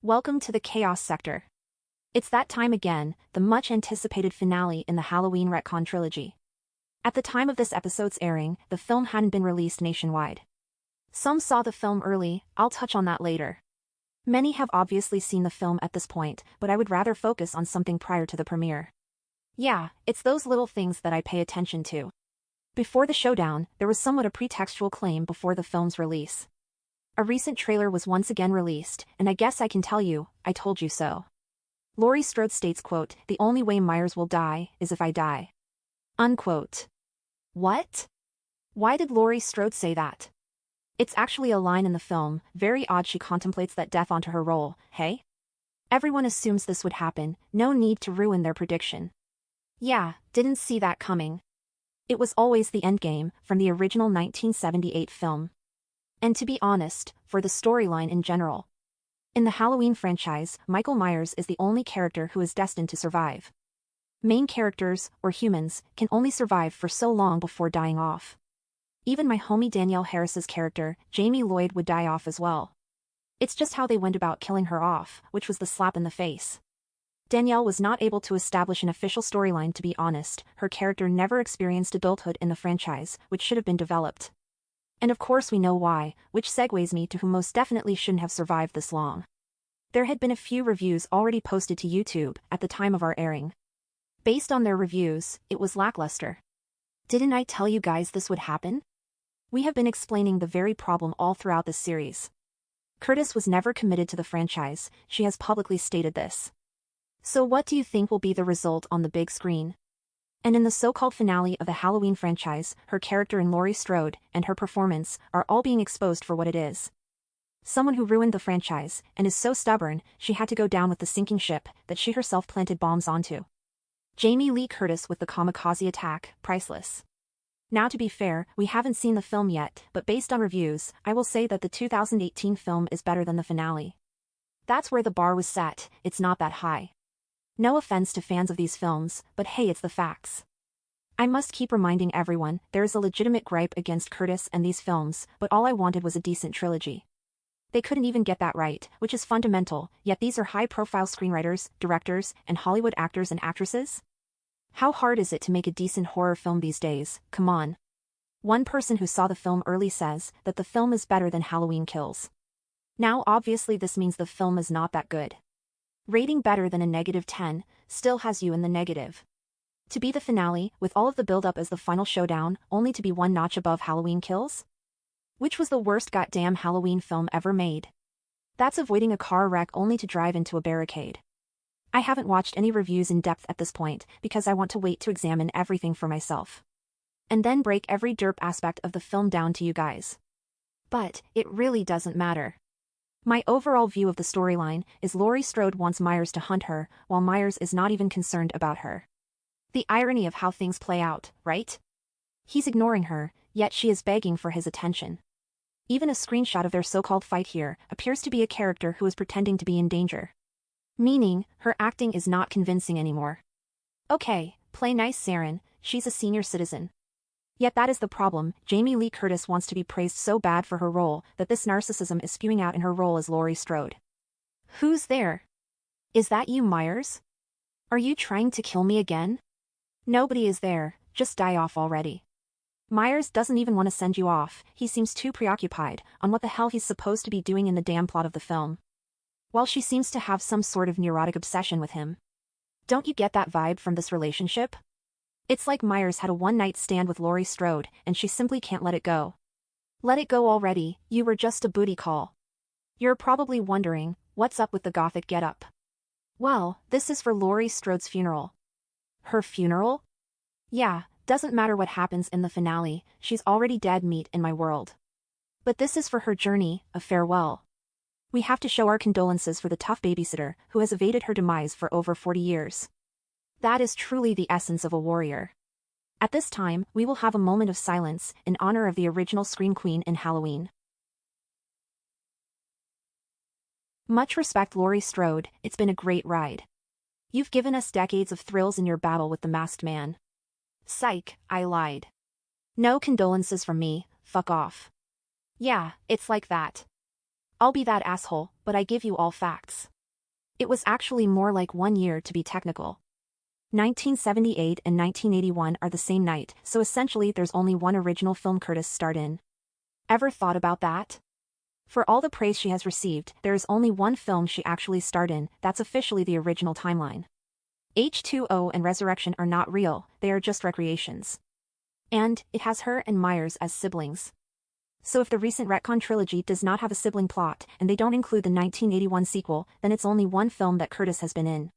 Welcome to the Chaos Sector. It's that time again, the much-anticipated finale in the Halloween retcon trilogy. At the time of this episode's airing, the film hadn't been released nationwide. Some saw the film early, I'll touch on that later. Many have obviously seen the film at this point, but I would rather focus on something prior to the premiere. Yeah, it's those little things that I pay attention to. Before the showdown, there was somewhat a pretextual claim before the film's release. A recent trailer was once again released, and I guess I can tell you, I told you so. Laurie Strode states, quote, "The only way Myers will die is if I die." Unquote. What? Why did Laurie Strode say that? It's actually a line in the film, very odd she contemplates that death onto her role, hey? Everyone assumes this would happen, no need to ruin their prediction. Yeah, didn't see that coming. It was always the endgame, from the original 1978 film. And to be honest, for the storyline in general. In the Halloween franchise, Michael Myers is the only character who is destined to survive. Main characters, or humans, can only survive for so long before dying off. Even my homie Danielle Harris's character, Jamie Lloyd, would die off as well. It's just how they went about killing her off, which was the slap in the face. Danielle was not able to establish an official storyline, to be honest. Her character never experienced adulthood in the franchise, which should have been developed. And of course we know why, which segues me to who most definitely shouldn't have survived this long. There had been a few reviews already posted to YouTube at the time of our airing. Based on their reviews, it was lackluster. Didn't I tell you guys this would happen? We have been explaining the very problem all throughout this series. Curtis was never committed to the franchise, she has publicly stated this. So what do you think will be the result on the big screen? And in the so-called finale of the Halloween franchise, her character in Laurie Strode and her performance are all being exposed for what it is. Someone who ruined the franchise, and is so stubborn, she had to go down with the sinking ship that she herself planted bombs onto. Jamie Lee Curtis with the kamikaze attack, priceless. Now to be fair, we haven't seen the film yet, but based on reviews, I will say that the 2018 film is better than the finale. That's where the bar was set, it's not that high. No offense to fans of these films, but hey, it's the facts. I must keep reminding everyone, there is a legitimate gripe against Curtis and these films, but all I wanted was a decent trilogy. They couldn't even get that right, which is fundamental, yet these are high-profile screenwriters, directors, and Hollywood actors and actresses? How hard is it to make a decent horror film these days, come on. One person who saw the film early says that the film is better than Halloween Kills. Now obviously this means the film is not that good. Rating better than a -10, still has you in the negative. To be the finale, with all of the build-up as the final showdown, only to be one notch above Halloween Kills? Which was the worst goddamn Halloween film ever made. That's avoiding a car wreck only to drive into a barricade. I haven't watched any reviews in depth at this point, because I want to wait to examine everything for myself. And then break every derp aspect of the film down to you guys. But, it really doesn't matter. My overall view of the storyline is Laurie Strode wants Myers to hunt her, while Myers is not even concerned about her. The irony of how things play out, right? He's ignoring her, yet she is begging for his attention. Even a screenshot of their so-called fight here appears to be a character who is pretending to be in danger. Meaning, her acting is not convincing anymore. Okay, play nice Saren, she's a senior citizen. Yet that is the problem, Jamie Lee Curtis wants to be praised so bad for her role that this narcissism is spewing out in her role as Laurie Strode. Who's there? Is that you, Myers? Are you trying to kill me again? Nobody is there, just die off already. Myers doesn't even want to send you off, he seems too preoccupied on what the hell he's supposed to be doing in the damn plot of the film. While she seems to have some sort of neurotic obsession with him. Don't you get that vibe from this relationship? It's like Myers had a one-night stand with Laurie Strode, and she simply can't let it go. Let it go already, you were just a booty call. You're probably wondering, what's up with the gothic getup? Well, this is for Laurie Strode's funeral. Her funeral? Yeah, doesn't matter what happens in the finale, she's already dead meat in my world. But this is for her journey, a farewell. We have to show our condolences for the tough babysitter who has evaded her demise for over 40 years. That is truly the essence of a warrior. At this time, we will have a moment of silence in honor of the original Scream Queen in Halloween. Much respect, Laurie Strode, it's been a great ride. You've given us decades of thrills in your battle with the masked man. Psych, I lied. No condolences from me, fuck off. Yeah, it's like that. I'll be that asshole, but I give you all facts. It was actually more like 1 year to be technical. 1978 and 1981 are the same night, so essentially there's only one original film Curtis starred in. Ever thought about that? For all the praise she has received, there is only one film she actually starred in, that's officially the original timeline. H2O and Resurrection are not real, they are just recreations. And it has her and Myers as siblings. So if the recent retcon trilogy does not have a sibling plot, and they don't include the 1981 sequel, then it's only one film that Curtis has been in.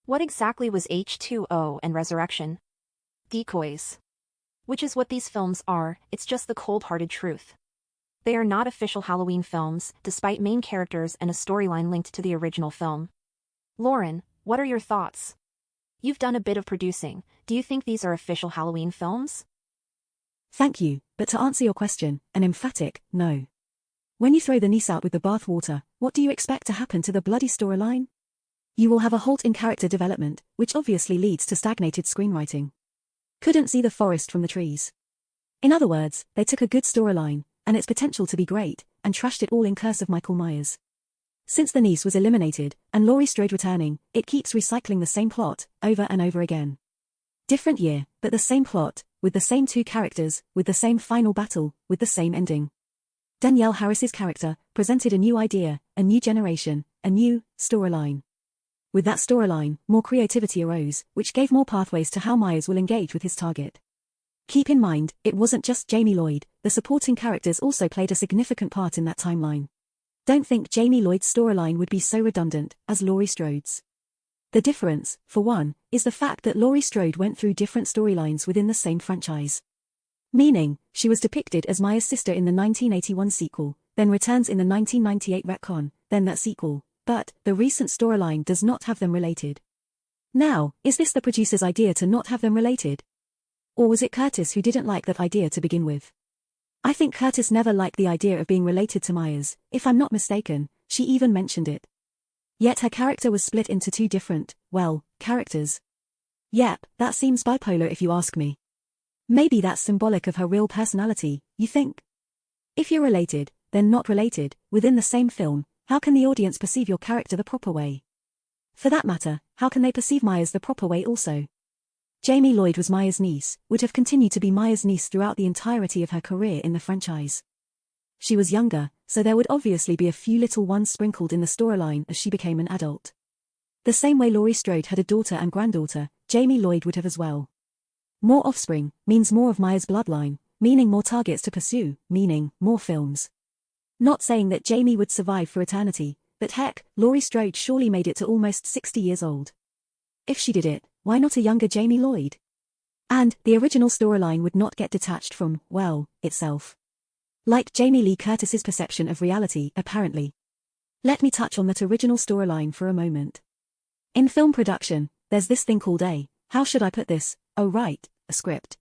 What exactly was H2O and Resurrection? Decoys. Which is what these films are, it's just the cold-hearted truth. They are not official Halloween films, despite main characters and a storyline linked to the original film. Lauren, what are your thoughts? You've done a bit of producing, do you think these are official Halloween films? Thank you, but to answer your question, an emphatic no. When you throw the niece out with the bathwater, what do you expect to happen to the bloody storyline? You will have a halt in character development, which obviously leads to stagnated screenwriting. Couldn't see the forest from the trees. In other words, they took a good storyline, and its potential to be great, and trashed it all in Curse of Michael Myers. Since the niece was eliminated, and Laurie Strode returning, it keeps recycling the same plot, over and over again. Different year, but the same plot, with the same two characters, with the same final battle, with the same ending. Danielle Harris's character presented a new idea, a new generation, a new storyline. With that storyline, more creativity arose, which gave more pathways to how Myers will engage with his target. Keep in mind, it wasn't just Jamie Lloyd, the supporting characters also played a significant part in that timeline. Don't think Jamie Lloyd's storyline would be so redundant as Laurie Strode's. The difference, for one, is the fact that Laurie Strode went through different storylines within the same franchise. Meaning, she was depicted as Myers' sister in the 1981 sequel, then returns in the 1998 retcon, then that sequel, but the recent storyline does not have them related. Now, is this the producer's idea to not have them related? Or was it Curtis who didn't like that idea to begin with? I think Curtis never liked the idea of being related to Myers, if I'm not mistaken, she even mentioned it. Yet her character was split into two different, well, characters. Yep, that seems bipolar if you ask me. Maybe that's symbolic of her real personality, you think? If you're related, then not related, within the same film, how can the audience perceive your character the proper way? For that matter, how can they perceive Myers the proper way also? Jamie Lloyd was Myers' niece, would have continued to be Myers' niece throughout the entirety of her career in the franchise. She was younger, so there would obviously be a few little ones sprinkled in the storyline as she became an adult. The same way Laurie Strode had a daughter and granddaughter, Jamie Lloyd would have as well. More offspring means more of Myers' bloodline, meaning more targets to pursue, meaning more films. Not saying that Jamie would survive for eternity, but heck, Laurie Strode surely made it to almost 60 years old. If she did it, why not a younger Jamie Lloyd? And the original storyline would not get detached from, well, itself. Like Jamie Lee Curtis's perception of reality, apparently. Let me touch on that original storyline for a moment. In film production, there's this thing called how should I put this, oh right, a script.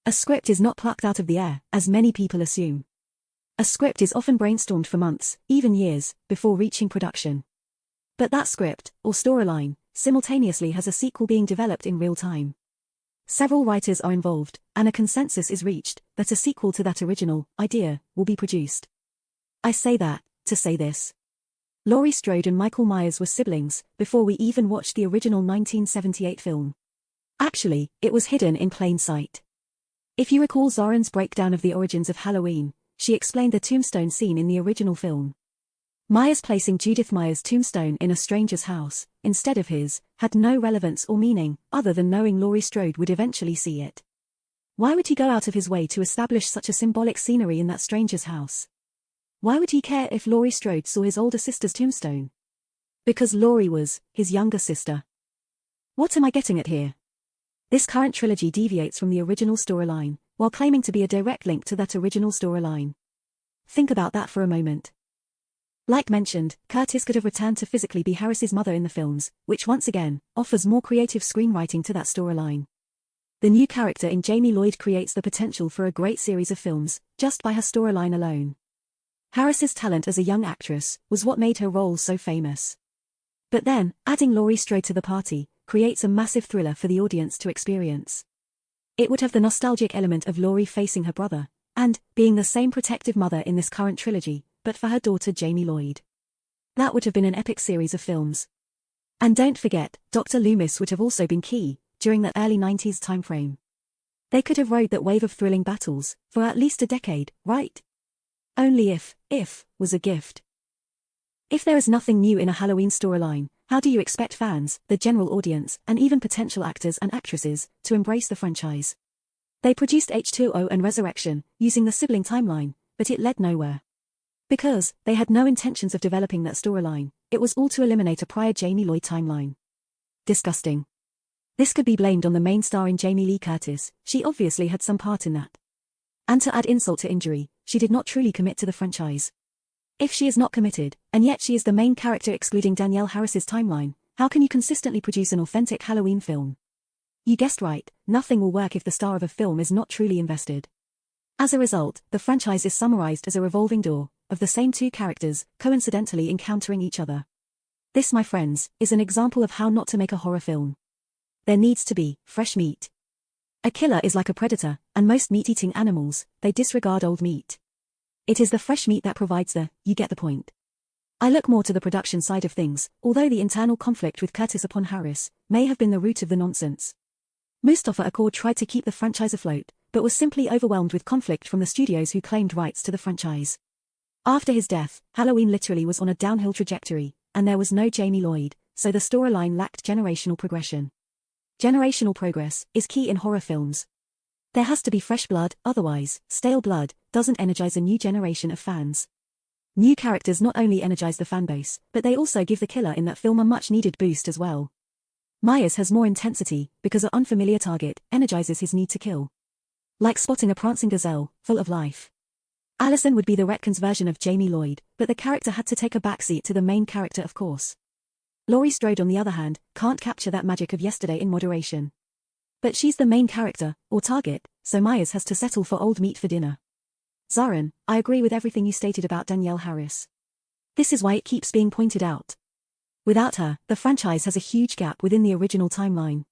A script is not plucked out of the air, as many people assume. A script is often brainstormed for months, even years, before reaching production. But that script, or storyline, simultaneously has a sequel being developed in real time. Several writers are involved, and a consensus is reached that a sequel to that original idea will be produced. I say that to say this. Laurie Strode and Michael Myers were siblings before we even watched the original 1978 film. Actually, it was hidden in plain sight. If you recall Zoran's breakdown of the origins of Halloween, she explained the tombstone scene in the original film. Myers placing Judith Myers' tombstone in a stranger's house, instead of his, had no relevance or meaning, other than knowing Laurie Strode would eventually see it. Why would he go out of his way to establish such a symbolic scenery in that stranger's house? Why would he care if Laurie Strode saw his older sister's tombstone? Because Laurie was his younger sister. What am I getting at here? This current trilogy deviates from the original storyline, while claiming to be a direct link to that original storyline. Think about that for a moment. Like mentioned, Curtis could have returned to physically be Harris's mother in the films, which once again, offers more creative screenwriting to that storyline. The new character in Jamie Lloyd creates the potential for a great series of films, just by her storyline alone. Harris's talent as a young actress was what made her role so famous. But then, adding Laurie Strode to the party, creates a massive thriller for the audience to experience. It would have the nostalgic element of Laurie facing her brother, and being the same protective mother in this current trilogy, but for her daughter Jamie Lloyd. That would have been an epic series of films. And don't forget, Dr. Loomis would have also been key, during the early 90s timeframe. They could have rode that wave of thrilling battles, for at least a decade, right? Only if was a gift. If there is nothing new in a Halloween storyline, how do you expect fans, the general audience, and even potential actors and actresses, to embrace the franchise? They produced H2O and Resurrection, using the sibling timeline, but it led nowhere. Because they had no intentions of developing that storyline, it was all to eliminate a prior Jamie Lloyd timeline. Disgusting. This could be blamed on the main star in Jamie Lee Curtis, she obviously had some part in that. And to add insult to injury, she did not truly commit to the franchise. If she is not committed, and yet she is the main character excluding Danielle Harris's timeline, how can you consistently produce an authentic Halloween film? You guessed right, nothing will work if the star of a film is not truly invested. As a result, the franchise is summarized as a revolving door, of the same two characters, coincidentally encountering each other. This, my friends, is an example of how not to make a horror film. There needs to be fresh meat. A killer is like a predator, and most meat-eating animals, they disregard old meat. It is the fresh meat that provides you get the point. I look more to the production side of things, although the internal conflict with Curtis upon Harris may have been the root of the nonsense. Mustafa Accord tried to keep the franchise afloat, but was simply overwhelmed with conflict from the studios who claimed rights to the franchise. After his death, Halloween literally was on a downhill trajectory, and there was no Jamie Lloyd, so the storyline lacked generational progression. Generational progress is key in horror films. There has to be fresh blood, otherwise, stale blood doesn't energize a new generation of fans. New characters not only energize the fanbase, but they also give the killer in that film a much-needed boost as well. Myers has more intensity, because an unfamiliar target energizes his need to kill. Like spotting a prancing gazelle, full of life. Allison would be the retcon's version of Jamie Lloyd, but the character had to take a backseat to the main character, of course. Laurie Strode, on the other hand, can't capture that magic of yesterday in moderation. But she's the main character, or target, so Myers has to settle for old meat for dinner. Zarin, I agree with everything you stated about Danielle Harris. This is why it keeps being pointed out. Without her, the franchise has a huge gap within the original timeline.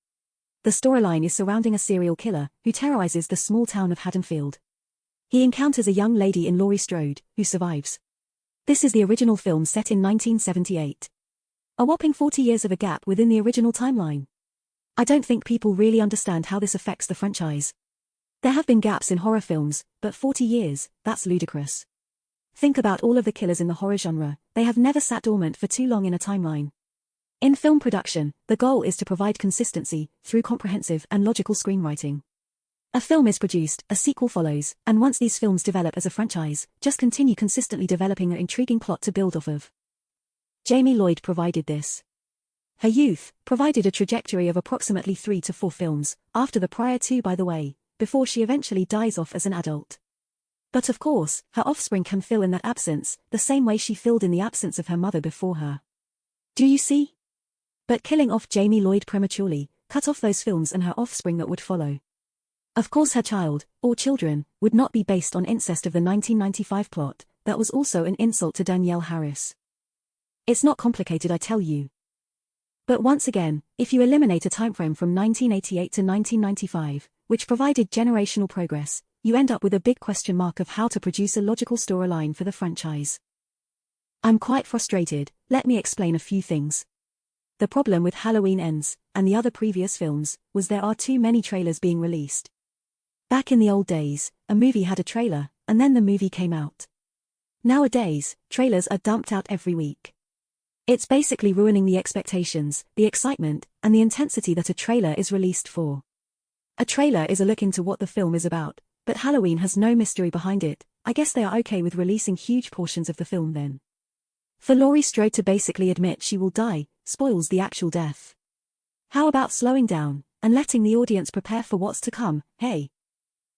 The storyline is surrounding a serial killer who terrorizes the small town of Haddonfield. He encounters a young lady in Laurie Strode, who survives. This is the original film set in 1978. A whopping 40 years of a gap within the original timeline. I don't think people really understand how this affects the franchise. There have been gaps in horror films, but 40 years, that's ludicrous. Think about all of the killers in the horror genre, they have never sat dormant for too long in a timeline. In film production, the goal is to provide consistency, through comprehensive and logical screenwriting. A film is produced, a sequel follows, and once these films develop as a franchise, just continue consistently developing an intriguing plot to build off of. Jamie Lloyd provided this. Her youth provided a trajectory of approximately 3 to 4 films, after the prior 2 by the way, before she eventually dies off as an adult. But of course, her offspring can fill in that absence, the same way she filled in the absence of her mother before her. Do you see? But killing off Jamie Lloyd prematurely, cut off those films and her offspring that would follow. Of course her child, or children, would not be based on incest of the 1995 plot, that was also an insult to Danielle Harris. It's not complicated, I tell you. But once again, if you eliminate a timeframe from 1988 to 1995, which provided generational progress, you end up with a big question mark of how to produce a logical storyline for the franchise. I'm quite frustrated, let me explain a few things. The problem with Halloween Ends, and the other previous films, was there are too many trailers being released. Back in the old days, a movie had a trailer, and then the movie came out. Nowadays, trailers are dumped out every week. It's basically ruining the expectations, the excitement, and the intensity that a trailer is released for. A trailer is a look into what the film is about, but Halloween has no mystery behind it. I guess they are okay with releasing huge portions of the film then. For Laurie Strode to basically admit she will die, spoils the actual death. How about slowing down, and letting the audience prepare for what's to come, hey?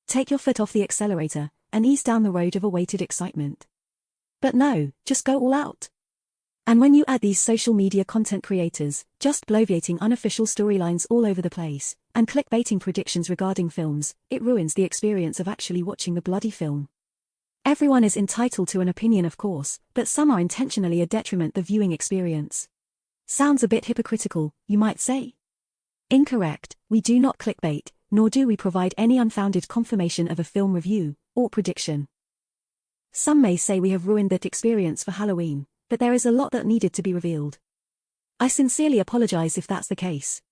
Take your foot off the accelerator, and ease down the road of awaited excitement. But no, just go all out. And when you add these social media content creators, just bloviating unofficial storylines all over the place, and clickbaiting predictions regarding films, it ruins the experience of actually watching the bloody film. Everyone is entitled to an opinion of course, but some are intentionally a detriment the viewing experience. Sounds a bit hypocritical, you might say? Incorrect, we do not clickbait, nor do we provide any unfounded confirmation of a film review, or prediction. Some may say we have ruined that experience for Halloween, but there is a lot that needed to be revealed. I sincerely apologize if that's the case.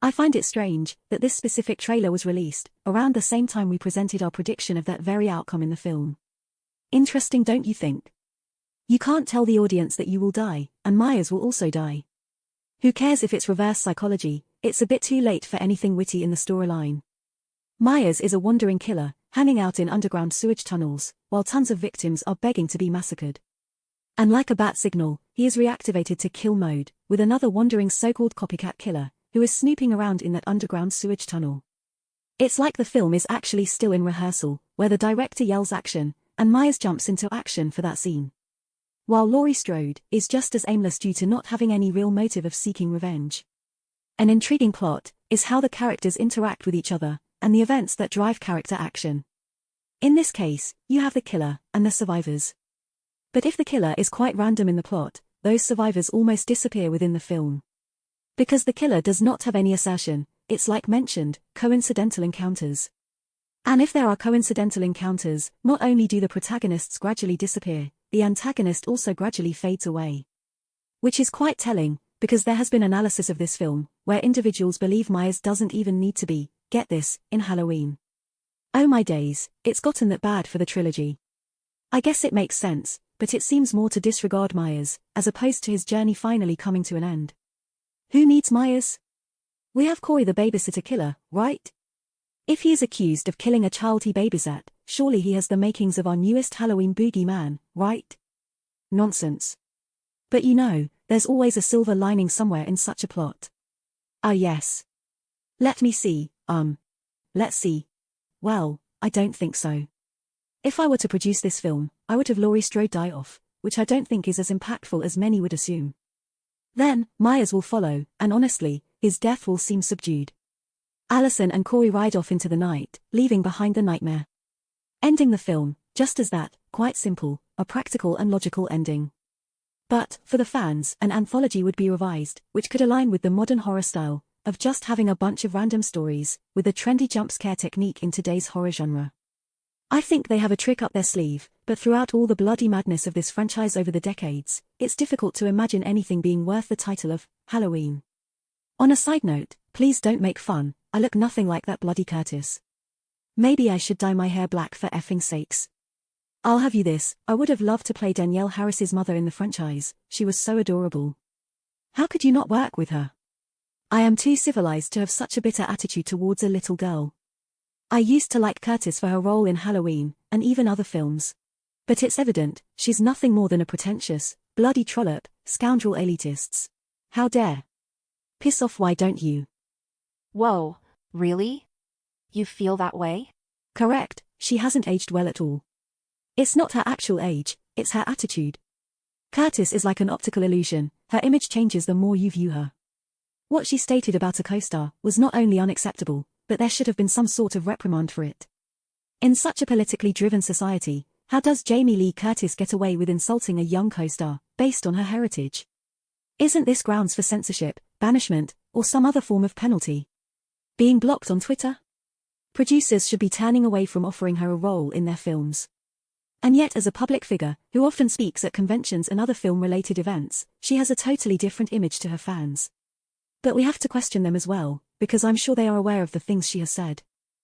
I find it strange that this specific trailer was released around the same time we presented our prediction of that very outcome in the film. Interesting, don't you think? You can't tell the audience that you will die, and Myers will also die. Who cares if it's reverse psychology? It's a bit too late for anything witty in the storyline. Myers is a wandering killer, hanging out in underground sewage tunnels, while tons of victims are begging to be massacred. And like a bat signal, he is reactivated to kill mode, with another wandering so-called copycat killer, who is snooping around in that underground sewage tunnel. It's like the film is actually still in rehearsal, where the director yells action, and Myers jumps into action for that scene. While Laurie Strode is just as aimless due to not having any real motive of seeking revenge. An intriguing plot is how the characters interact with each other, and the events that drive character action. In this case, you have the killer and the survivors. But if the killer is quite random in the plot, those survivors almost disappear within the film. Because the killer does not have any assertion, it's like mentioned, coincidental encounters. And if there are coincidental encounters, not only do the protagonists gradually disappear, the antagonist also gradually fades away. Which is quite telling, because there has been analysis of this film, where individuals believe Myers doesn't even need to be, get this, in Halloween. Oh my days, it's gotten that bad for the trilogy. I guess it makes sense, but it seems more to disregard Myers, as opposed to his journey finally coming to an end. Who needs Myers? We have Corey the babysitter killer, right? If he is accused of killing a child he babysat, surely he has the makings of our newest Halloween boogeyman, right? Nonsense. But you know, there's always a silver lining somewhere in such a plot. Ah yes. Let me see, let's see. Well, I don't think so. If I were to produce this film, I would have Laurie Strode die off, which I don't think is as impactful as many would assume. Then, Myers will follow, and honestly, his death will seem subdued. Allison and Corey ride off into the night, leaving behind the nightmare. Ending the film, just as that, quite simple, a practical and logical ending. But, for the fans, an anthology would be revised, which could align with the modern horror style, of just having a bunch of random stories, with a trendy jump scare technique in today's horror genre. I think they have a trick up their sleeve, but throughout all the bloody madness of this franchise over the decades, it's difficult to imagine anything being worth the title of Halloween. On a side note, please don't make fun, I look nothing like that bloody Curtis. Maybe I should dye my hair black for effing sakes. I'll have you this, I would have loved to play Danielle Harris's mother in the franchise, she was so adorable. How could you not work with her? I am too civilized to have such a bitter attitude towards a little girl. I used to like Curtis for her role in Halloween, and even other films. But it's evident, she's nothing more than a pretentious, bloody trollop, scoundrel elitists. How dare? Piss off, why don't you? Whoa, really? You feel that way? Correct, she hasn't aged well at all. It's not her actual age, it's her attitude. Curtis is like an optical illusion, her image changes the more you view her. What she stated about a co-star was not only unacceptable, but there should have been some sort of reprimand for it. In such a politically driven society, how does Jamie Lee Curtis get away with insulting a young co-star, based on her heritage? Isn't this grounds for censorship, banishment, or some other form of penalty? Being blocked on Twitter? Producers should be turning away from offering her a role in their films. And yet as a public figure, who often speaks at conventions and other film-related events, she has a totally different image to her fans. But we have to question them as well, because I'm sure they are aware of the things she has said.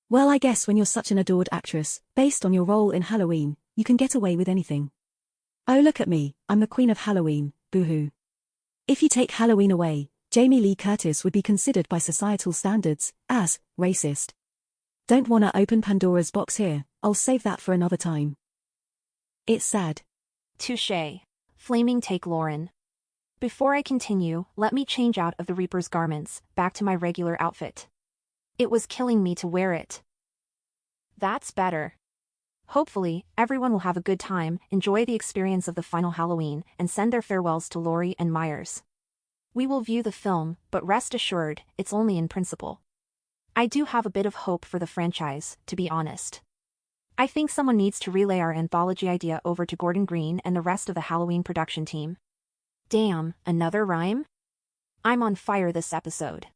Well, I guess when you're such an adored actress, based on your role in Halloween, you can get away with anything. Oh look at me, I'm the queen of Halloween, boo-hoo. If you take Halloween away, Jamie Lee Curtis would be considered by societal standards, as, racist. Don't wanna open Pandora's box here, I'll save that for another time. It's sad. Touché. Flaming take, Lauren. Before I continue, let me change out of the Reaper's garments, back to my regular outfit. It was killing me to wear it. That's better. Hopefully, everyone will have a good time, enjoy the experience of the final Halloween, and send their farewells to Laurie and Myers. We will view the film, but rest assured, it's only in principle. I do have a bit of hope for the franchise, to be honest. I think someone needs to relay our anthology idea over to Gordon Green and the rest of the Halloween production team. Damn, another rhyme? I'm on fire this episode.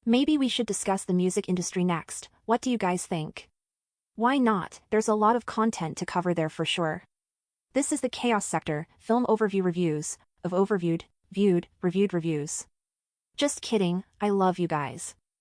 Maybe we should discuss the music industry next, what do you guys think? Why not, there's a lot of content to cover there for sure. This is the Chaos Sector, Film Overview Reviews, of Overviewed, viewed, reviewed reviews. Just kidding, I love you guys.